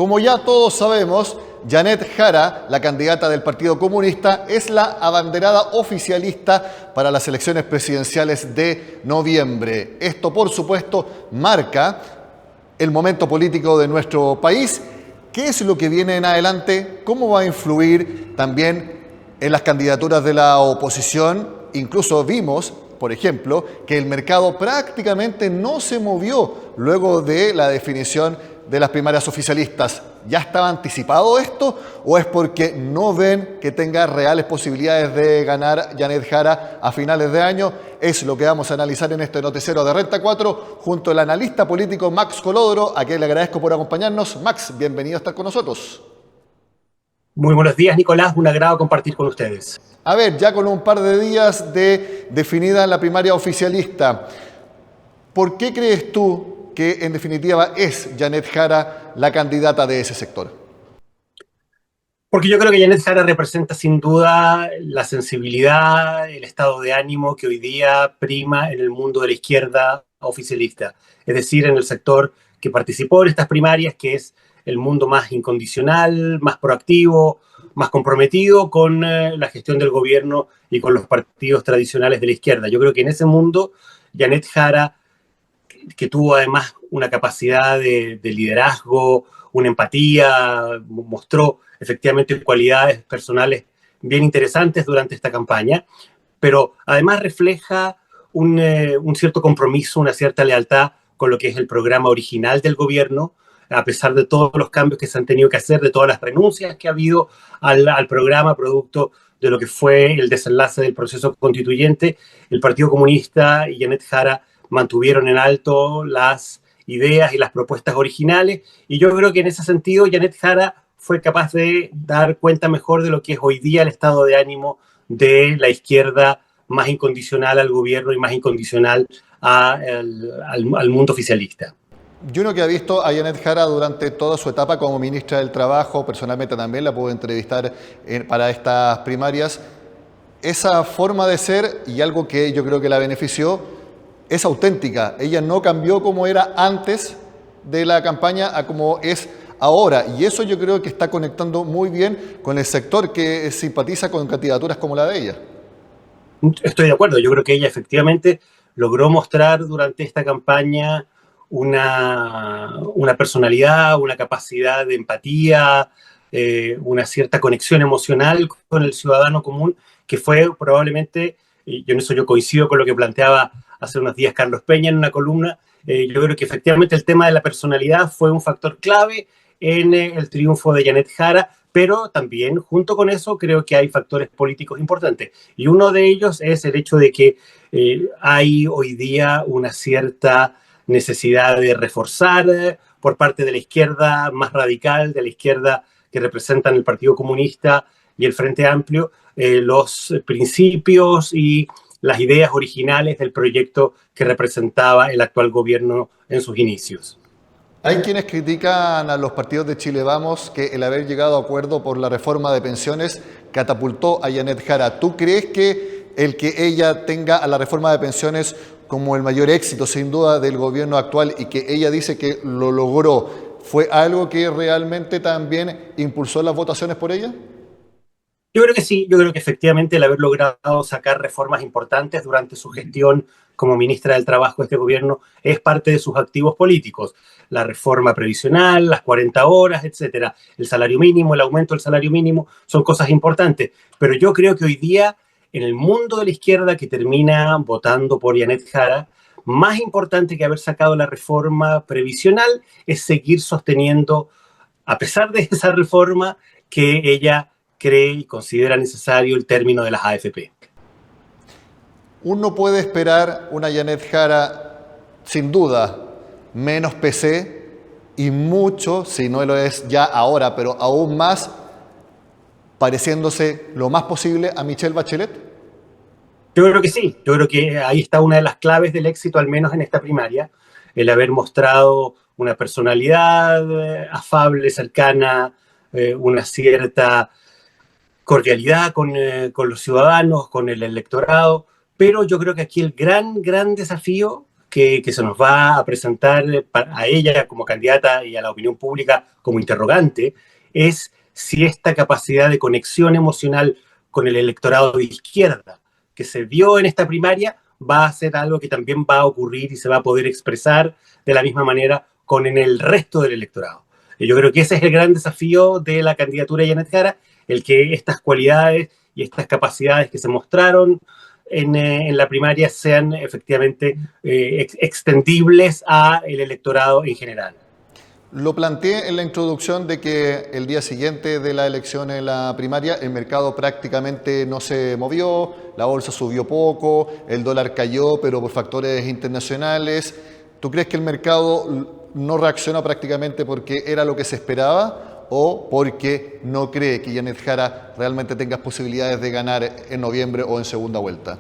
Como ya todos sabemos, Janet Jara, la candidata del Partido Comunista, es la abanderada oficialista para las elecciones presidenciales de noviembre. Esto, por supuesto, marca el momento político de nuestro país. ¿Qué es lo que viene en adelante? ¿Cómo va a influir también en las candidaturas de la oposición? Incluso vimos, por ejemplo, que el mercado prácticamente no se movió luego de la definición de las primarias oficialistas. ¿Ya estaba anticipado esto o es porque no ven que tenga reales posibilidades de ganar Janet Jara a finales de año? Es lo que vamos a analizar en este noticiero de Renta 4 junto al analista político Max Colodro, a quien le agradezco por acompañarnos. Max, bienvenido a estar con nosotros. Muy buenos días, Nicolás. Un agrado compartir con ustedes. A ver, ya con un par de días de definida la primaria oficialista, ¿por qué crees tú que en definitiva es Janet Jara la candidata de ese sector? Porque yo creo que Janet Jara representa sin duda la sensibilidad, el estado de ánimo que hoy día prima en el mundo de la izquierda oficialista. Es decir, en el sector que participó en estas primarias, que es el mundo más incondicional, más proactivo, más comprometido con la gestión del gobierno y con los partidos tradicionales de la izquierda. Yo creo que en ese mundo, Janet Jara, que tuvo además una capacidad de liderazgo, una empatía, mostró efectivamente cualidades personales bien interesantes durante esta campaña, pero además refleja un cierto compromiso, una cierta lealtad con lo que es el programa original del gobierno, a pesar de todos los cambios que se han tenido que hacer, de todas las renuncias que ha habido al programa, producto de lo que fue el desenlace del proceso constituyente. El Partido Comunista y Janet Jara mantuvieron en alto las ideas y las propuestas originales, y yo creo que en ese sentido Janet Jara fue capaz de dar cuenta mejor de lo que es hoy día el estado de ánimo de la izquierda más incondicional al gobierno y más incondicional al mundo oficialista. Y uno que ha visto a Janet Jara durante toda su etapa como ministra del Trabajo, personalmente también la pude entrevistar para estas primarias, esa forma de ser y algo que yo creo que la benefició es auténtica. Ella no cambió como era antes de la campaña a como es ahora. Y eso yo creo que está conectando muy bien con el sector que simpatiza con candidaturas como la de ella. Estoy de acuerdo. Yo creo que ella efectivamente logró mostrar durante esta campaña una personalidad, una capacidad de empatía, una cierta conexión emocional con el ciudadano común, que fue probablemente, y en eso yo coincido con lo que planteaba hace unos días Carlos Peña en una columna, yo creo que efectivamente el tema de la personalidad fue un factor clave en el triunfo de Janet Jara, pero también junto con eso creo que hay factores políticos importantes. Y uno de ellos es el hecho de que hay hoy día una cierta necesidad de reforzar por parte de la izquierda más radical, de la izquierda que representan el Partido Comunista y el Frente Amplio, los principios y las ideas originales del proyecto que representaba el actual gobierno en sus inicios. Hay quienes critican a los partidos de Chile Vamos que el haber llegado a acuerdo por la reforma de pensiones catapultó a Janet Jara. ¿Tú crees que el que ella tenga a la reforma de pensiones como el mayor éxito, sin duda, del gobierno actual y que ella dice que lo logró, fue algo que realmente también impulsó las votaciones por ella? Yo creo que sí, yo creo que efectivamente el haber logrado sacar reformas importantes durante su gestión como ministra del Trabajo de este gobierno es parte de sus activos políticos. La reforma previsional, las 40 horas, etcétera, el salario mínimo, el aumento del salario mínimo, son cosas importantes. Pero yo creo que hoy día, en el mundo de la izquierda que termina votando por Janet Jara, más importante que haber sacado la reforma previsional es seguir sosteniendo, a pesar de esa reforma, que ella cree y considera necesario el término de las AFP. Uno puede esperar una Janet Jara, sin duda, menos PC y mucho, si no lo es ya ahora, pero aún más, pareciéndose lo más posible a Michelle Bachelet. Yo creo que sí, yo creo que ahí está una de las claves del éxito, al menos en esta primaria, el haber mostrado una personalidad afable, cercana, una cierta cordialidad con los ciudadanos, con el electorado, pero yo creo que aquí el gran desafío que se nos va a presentar a ella como candidata y a la opinión pública como interrogante es si esta capacidad de conexión emocional con el electorado de izquierda que se vio en esta primaria va a ser algo que también va a ocurrir y se va a poder expresar de la misma manera con en el resto del electorado. Yo creo que ese es el gran desafío de la candidatura de Janet Jara, el que estas cualidades y estas capacidades que se mostraron en la primaria sean efectivamente extendibles al electorado en general. Lo planteé en la introducción de que el día siguiente de la elección en la primaria el mercado prácticamente no se movió, la bolsa subió poco, el dólar cayó, pero por factores internacionales. ¿Tú crees que el mercado no reaccionó prácticamente porque era lo que se esperaba o porque no cree que Janet Jara realmente tenga posibilidades de ganar en noviembre o en segunda vuelta?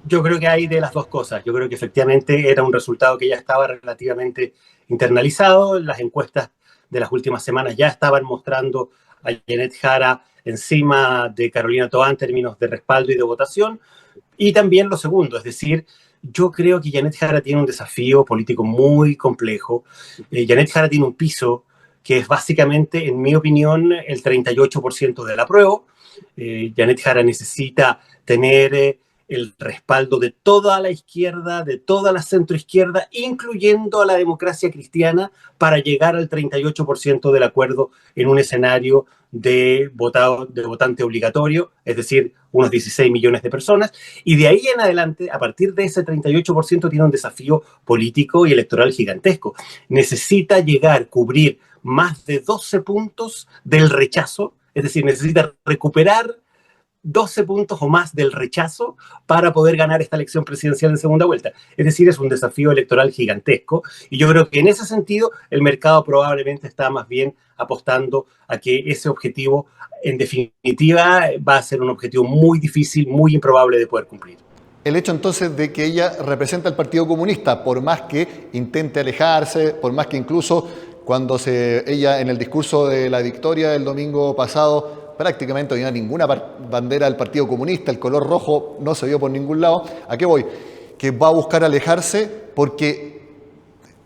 Yo creo que hay de las dos cosas. Yo creo que efectivamente era un resultado que ya estaba relativamente internalizado. Las encuestas de las últimas semanas ya estaban mostrando a Janet Jara encima de Carolina Toá en términos de respaldo y de votación. Y también lo segundo, es decir, yo creo que Janet Jara tiene un desafío político muy complejo. Janet Jara tiene un piso que es básicamente, en mi opinión, el 38% del apruebo. Janet Jara necesita tener el respaldo de toda la izquierda, de toda la centroizquierda, incluyendo a la democracia cristiana, para llegar al 38% del acuerdo en un escenario de votante obligatorio, es decir, unos 16 millones de personas. Y de ahí en adelante, a partir de ese 38%, tiene un desafío político y electoral gigantesco. Necesita llegar, cubrir más de 12 puntos del rechazo, es decir, necesita recuperar 12 puntos o más del rechazo para poder ganar esta elección presidencial en segunda vuelta. Es decir, es un desafío electoral gigantesco y yo creo que en ese sentido el mercado probablemente está más bien apostando a que ese objetivo en definitiva va a ser un objetivo muy difícil, muy improbable de poder cumplir. El hecho entonces de que ella representa al Partido Comunista, por más que intente alejarse, por más que incluso cuando ella en el discurso de la victoria del domingo pasado prácticamente no había ninguna bandera del Partido Comunista, el color rojo no se vio por ningún lado. ¿A qué voy? Que va a buscar alejarse porque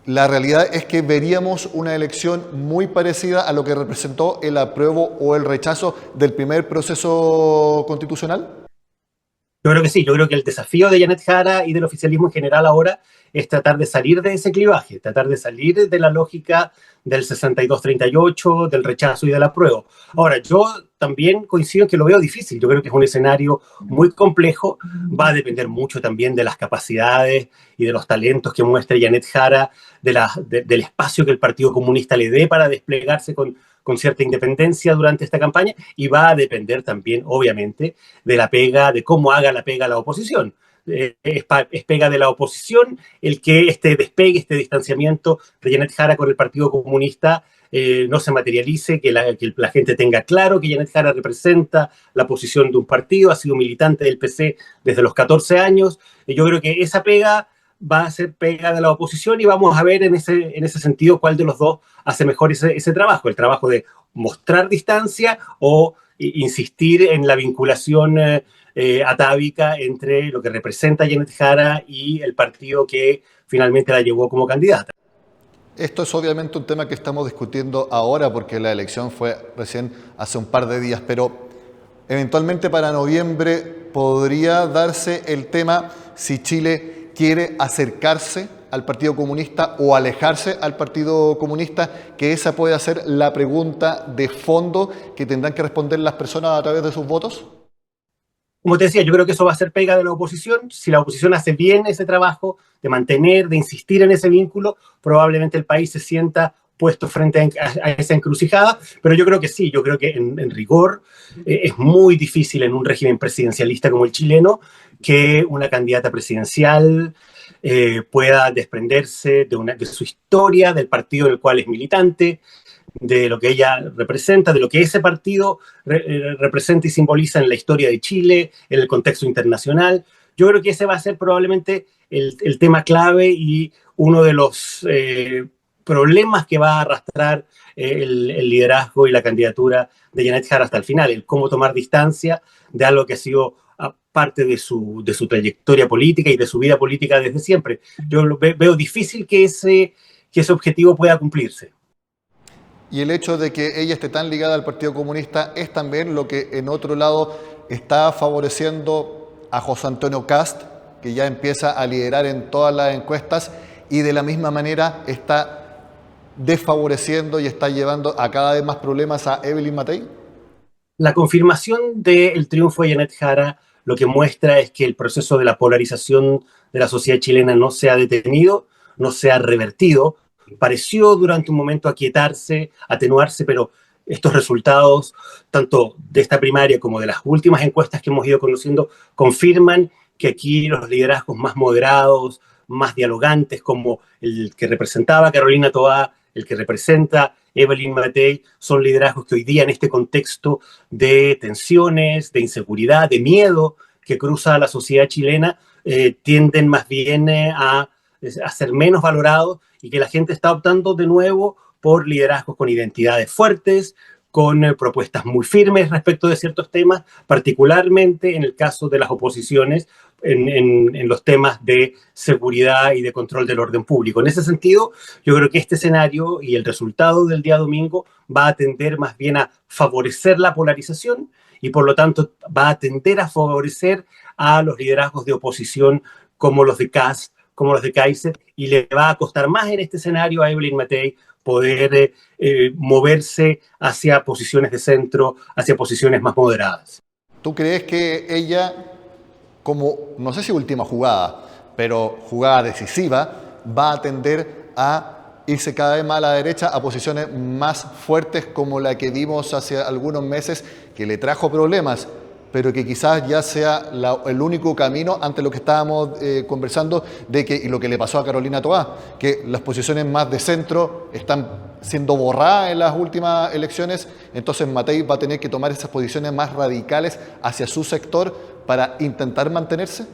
la realidad es que veríamos una elección muy parecida a lo que representó el apruebo o el rechazo del primer proceso constitucional. Yo creo que sí, yo creo que el desafío de Janet Jara y del oficialismo en general ahora es tratar de salir de ese clivaje, tratar de salir de la lógica del 62-38, del rechazo y del apruebo. Ahora, yo también coincido en que lo veo difícil, yo creo que es un escenario muy complejo, va a depender mucho también de las capacidades y de los talentos que muestre Janet Jara, del espacio que el Partido Comunista le dé para desplegarse con cierta independencia durante esta campaña y va a depender también, obviamente, de la pega, de cómo haga la pega la oposición. Es pega de la oposición el que este despegue, este distanciamiento de Janet Jara con el Partido Comunista no se materialice, que la gente tenga claro que Janet Jara representa la posición de un partido, ha sido militante del PC desde los 14 años. Yo creo que esa pega va a ser pega de la oposición y vamos a ver en ese sentido cuál de los dos hace mejor ese trabajo, el trabajo de mostrar distancia o insistir en la vinculación atávica entre lo que representa Janet Jara y el partido que finalmente la llevó como candidata. Esto es obviamente un tema que estamos discutiendo ahora porque la elección fue recién hace un par de días, pero eventualmente para noviembre podría darse el tema si Chile quiere acercarse al Partido Comunista o alejarse al Partido Comunista, que esa puede ser la pregunta de fondo que tendrán que responder las personas a través de sus votos. Como te decía, yo creo que eso va a ser pega de la oposición. Si la oposición hace bien ese trabajo de mantener, de insistir en ese vínculo, probablemente el país se sienta puesto frente a esa encrucijada, pero yo creo que sí, yo creo que en rigor es muy difícil en un régimen presidencialista como el chileno que una candidata presidencial pueda desprenderse de su historia, del partido en el cual es militante, de lo que ella representa, de lo que ese partido representa y simboliza en la historia de Chile, en el contexto internacional. Yo creo que ese va a ser probablemente el tema clave y uno de los problemas que va a arrastrar el liderazgo y la candidatura de Janet Jara hasta el final, el cómo tomar distancia de algo que ha sido parte de su trayectoria política y de su vida política desde siempre. Yo veo difícil que ese objetivo pueda cumplirse. Y el hecho de que ella esté tan ligada al Partido Comunista es también lo que en otro lado está favoreciendo a José Antonio Kast, que ya empieza a liderar en todas las encuestas y de la misma manera está desfavoreciendo y está llevando a cada vez más problemas a Evelyn Matei. La confirmación del triunfo de Janet Jara lo que muestra es que el proceso de la polarización de la sociedad chilena no se ha detenido, no se ha revertido. Pareció durante un momento aquietarse, atenuarse, pero estos resultados, tanto de esta primaria como de las últimas encuestas que hemos ido conociendo, confirman que aquí los liderazgos más moderados, más dialogantes, como el que representaba Carolina Toá, el que representa Evelyn Matei, son liderazgos que hoy día en este contexto de tensiones, de inseguridad, de miedo que cruza la sociedad chilena, tienden más bien a ser menos valorados y que la gente está optando de nuevo por liderazgos con identidades fuertes, con propuestas muy firmes respecto de ciertos temas, particularmente en el caso de las oposiciones, en los temas de seguridad y de control del orden público. En ese sentido, yo creo que este escenario y el resultado del día domingo va a tender más bien a favorecer la polarización y por lo tanto va a tender a favorecer a los liderazgos de oposición como los de Kast, como los de Kaiser, y le va a costar más en este escenario a Evelyn Matei poder moverse hacia posiciones de centro, hacia posiciones más moderadas. ¿Tú crees que ella, como, no sé si última jugada, pero jugada decisiva, va a tender a irse cada vez más a la derecha a posiciones más fuertes como la que vimos hace algunos meses, que le trajo problemas, pero que quizás ya sea el único camino ante lo que estábamos conversando de que, y lo que le pasó a Carolina Toá, que las posiciones más de centro están siendo borradas en las últimas elecciones, entonces Matei va a tener que tomar esas posiciones más radicales hacia su sector para intentar mantenerse?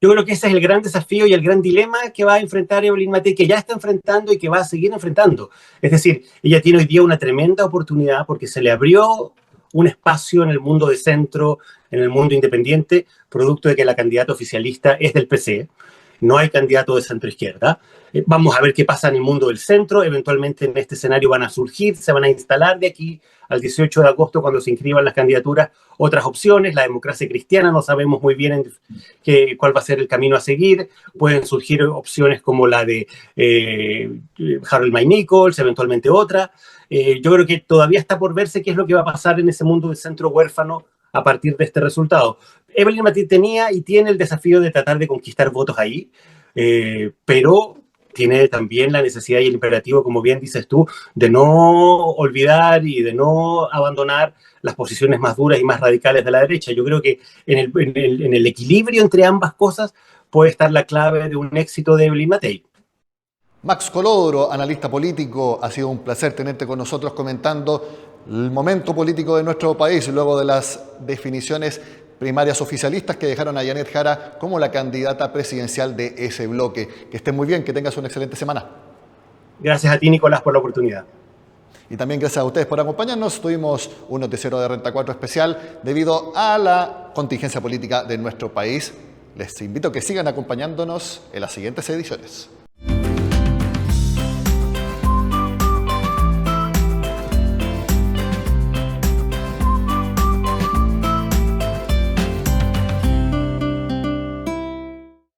Yo creo que ese es el gran desafío y el gran dilema que va a enfrentar Evelyn Matei, que ya está enfrentando y que va a seguir enfrentando. Es decir, ella tiene hoy día una tremenda oportunidad porque se le abrió un espacio en el mundo de centro, en el mundo independiente, producto de que la candidata oficialista es del PC. No hay candidato de centro-izquierda. Vamos a ver qué pasa en el mundo del centro. Eventualmente en este escenario van a surgir, se van a instalar de aquí al 18 de agosto cuando se inscriban las candidaturas otras opciones. La democracia cristiana no sabemos muy bien cuál va a ser el camino a seguir. Pueden surgir opciones como la de Harold May Nichols, eventualmente otra. Yo creo que todavía está por verse qué es lo que va a pasar en ese mundo del centro huérfano a partir de este resultado. Evelyn Matei tenía y tiene el desafío de tratar de conquistar votos ahí, pero tiene también la necesidad y el imperativo, como bien dices tú, de no olvidar y de no abandonar las posiciones más duras y más radicales de la derecha. Yo creo que en el equilibrio entre ambas cosas puede estar la clave de un éxito de Evelyn Matei. Max Colodro, analista político, ha sido un placer tenerte con nosotros comentando el momento político de nuestro país luego de las definiciones primarias oficialistas que dejaron a Janet Jara como la candidata presidencial de ese bloque. Que estés muy bien, que tengas una excelente semana. Gracias a ti, Nicolás, por la oportunidad. Y también gracias a ustedes por acompañarnos. Tuvimos un noticiero de Renta 4 especial debido a la contingencia política de nuestro país. Les invito a que sigan acompañándonos en las siguientes ediciones.